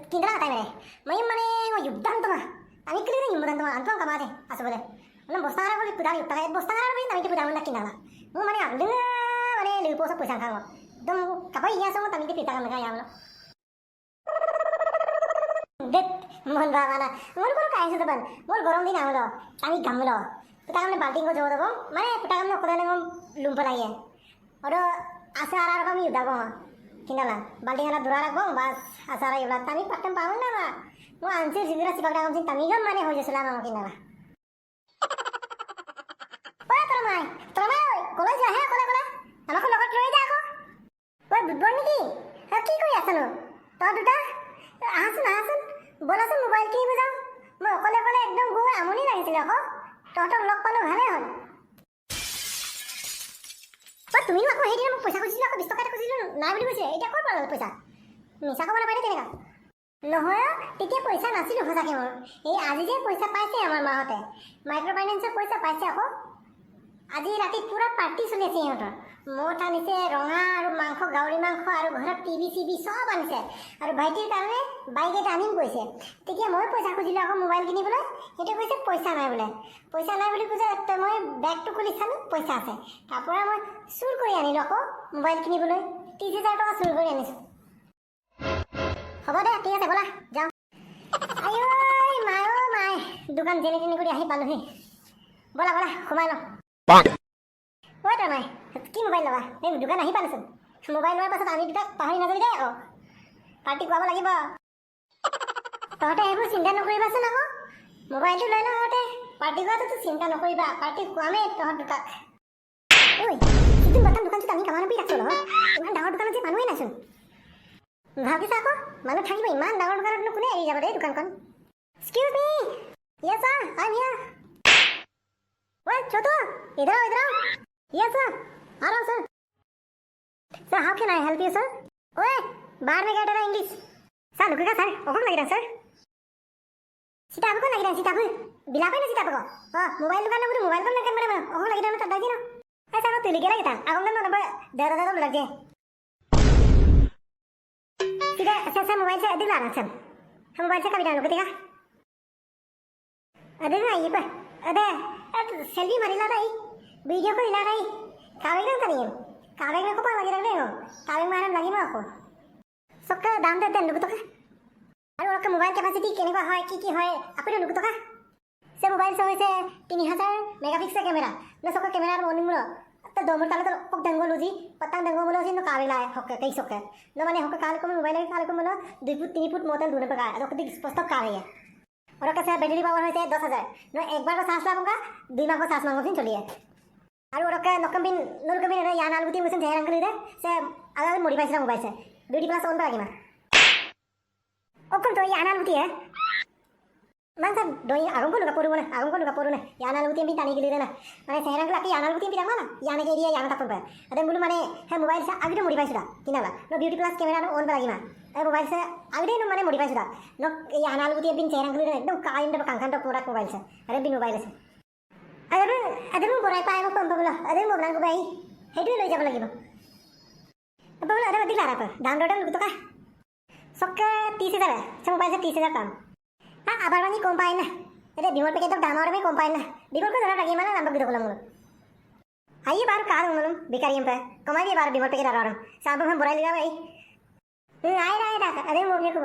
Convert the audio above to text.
kindalang tayo may yugdan to ma tami kili na yumudan to ma anto kamade asubale mana bostara boli pudari utare bostara boli tami ti pudari na kindala mo mane agdenga mane lipo sa pusan kango dom kapai ya so tami ti pitakan na kaya mo det mon ba mana mon ko kaya sa taban mor gorom din amlo tami gamlo pitakan ne balting ko jo debo mane pitakan no kodane ngom lumpalaiye odo asara kami yudago kindala balting ala durara gong bas asara yula tami patem paun na ma mo answer sigira si bagda ngom tami gam mane hoje selama kindala oy tramai college he kola amako logot roi ja ko oy budbon niki ha ki koi asano to duta asun bolasun mobile ki bujao mo kole ekdom go amoni lagisile ko totok log palo bhale hol তুমি আকৌ হেৰি মোক পইচা খুজিছিলা আকৌ 20 টকা এটা খুজিছিলো নাই বুলি কৈছে এতিয়া ক'ৰ পৰা ল'লে পইচা মিছা ক'ব নাপাৰে তেনেকা নহয় তেতিয়া পইচা নাছিল সঁচাকে মোৰ এই আজি যে পইচা পাইছে আমাৰ মাহতে মাইক্ৰ ফাইনেন্সৰ পইচা পাইছে আকৌ আজি ৰাতি পুৰা পাৰ্টি চলি আছে ইহঁতৰ মঠ আনিছে ৰঙা আৰু মাংস গাউৰি মাংস আৰু ঘৰত টিভি চিভি চব আনিছে আৰু ভাইটিৰ কাৰণে বাইক এটা আনিম কৈছে তেতিয়া মই পইচা খুজিলো আকৌ মোবাইল কিনিবলৈ সেইটো কৈছে পইচা নাই বোলে পইচা নাই বুলি কৈছে মই বেগটো খুলি চালো পইচা আছে তাৰপৰা মই চুৰ কৰি আনিলো আকৌ মোবাইল কিনিবলৈ 30,000 টকা চুৰ কৰি আনিছো হ'ব দে ঠিক আছে ব'লা যাওঁ আইঐ মাই দোকান যেনে তেনে কৰি আহি পালোহি ব'লা সোমাই লওঁ ঐ তই কি মোবাইল ল'বা এই দোকান আহি পালোচোন মোবাইল লোৱাৰ পাছত আমি দুটাক পাহৰি নাযাবি দেই আকৌ পাৰ্টি খুৱাব লাগিব তহঁতে এইবোৰ চিন্তা নকৰিবাচোন আকৌ মোবাইলটো লৈ লওঁ আগতে পাৰ্টি খোৱাটোতো চিন্তা নকৰিবা পাৰ্টি খুৱামেই তহঁত দুটাক ঐ সিটো বৰ্তমান দোকানটোত আমি কামানো পি ৰাখছোঁ নহয় ইমান ডাঙৰ দোকানত যে মানুহেই নাইচোন ভাবিছা আকৌ মানুহ থাকিব ইমান ডাঙৰ দোকানতনো কোনে এৰি যাব দেই দোকানখন excuse me yes sir I am here ঐ Chhotu ইধৰ Yes, sir. Hello, sir. Sir, how can I help you, sir? Oi, बाहर में क्या डरा इंग्लिश? Sir, रुकेगा sir. ओकम लग रहा sir. सीता आपको लग रहा सीता आपको. बिला पे ना सीता आपको. हाँ, मोबाइल दुकान में पूरी मोबाइल को लेकर मेरा ओकम लग रहा ना तब दादी ना. ऐसा ना तू लिखे लगे था. आगम ना नंबर दादा लग जाए. सीधा सर मोबाइल से अधिक ला रहा सर. हम मोबाइल से कभी डालो कितना? अरे ना ये पर. अरे सेल्फी मारी ला रही. वीडियो को हिला रही कावेग ना नहीं कावेग को पास लगी रहे हो कावेग मारन लगी ना आपको सबका दाम देते हैं तो का अरे उनका मोबाइल कैपेसिटी केनेका है की है आपने नुक तो का से मोबाइल से होइसे 3000 मेगापिक्सल कैमरा न सबका कैमरा मॉर्निंग मुलो तो दोमर ताले तो पक दंगो लुजी पतंग दंगो मुलो सिन कावेग लाए हक कई सके न माने हक काल को मोबाइल काल को मुलो 2 फुट 3 फुट मोटल दूर पे का तो कदी स्पष्ट कावेग है और कैसे बैटरी पावर होइसे 10000 न एक बार को चार्ज लाऊंगा 2 माह को चार्ज मांगो फिर चलिए আৰু ৰকে নকমিন নলকমিন ৰে ইয়ান আলগুতি মুছন জেহাং কৰি দে সে আগা মডিফাই সা মোবাইল সে বিউটি প্লাস অন পাগিমা অকন তো ইয়ান আলগুতি হে মান সা দই আগম ko luka poru ne ইয়ান আলগুতি আমি টানি গলি দে না মানে জেহাং লাকি ইয়ান আলগুতি পিটা মানা ইয়ান কে এরিয়া ইয়ান তাপন পা আদে বুলু মানে হে মোবাইল সা আগিটো মডিফাই সুদা কিনালা ন বিউটি প্লাস ক্যামেরা ন অন পাগিমা এ মোবাইল সা আগিটো ন মানে মডিফাই সুদা ন ইয়ান আলগুতি বিন জেহাং গলি দে একদম কাইম দে কাংখান তো প্রোডাক্ট মোবাইল সা আরে বিন মোবাইল সা Ada borai pa mo pom pagula ada mo blang ko bai hedu loi jab lagibo pagula ada dilara pa download lu to ka sokka 30000 sa mobile se 30000 kam ha abar bani combine na ede bimol pe ketok damar me combine na bimol ko dara lagi mana nambak gido kolam ayi bar ka ngulum bikariyam pa komai bar bimol pe ke dara ram sa ba borai liga bai ai ra ada mo me ko